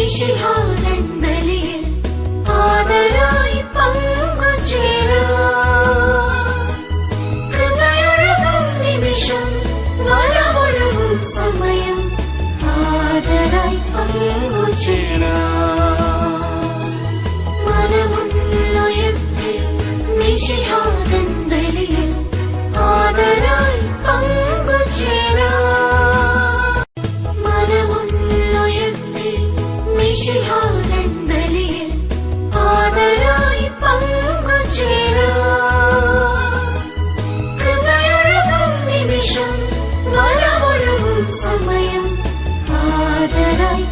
മിശിഹാതൻ ബലിയിൽ ആദരായി പങ്കുചേരാം. കൃപയൊഴുകും നിമിഷം, വരമൊഴുകും സമയം, ആദരായി പങ്കുചേരാം. മനമുയർത്തി മിശിഹാതൻ ബലിയിൽ ആദരായി പങ്കുചേരാം. മനമുയർത്തി മിശിഹാതൻ ബലിയിൽ ആദരായി പങ്കുചേരാം. കൃപയൊഴുകും നിമിഷം, വരമൊഴുകും സമയം, ആദരായി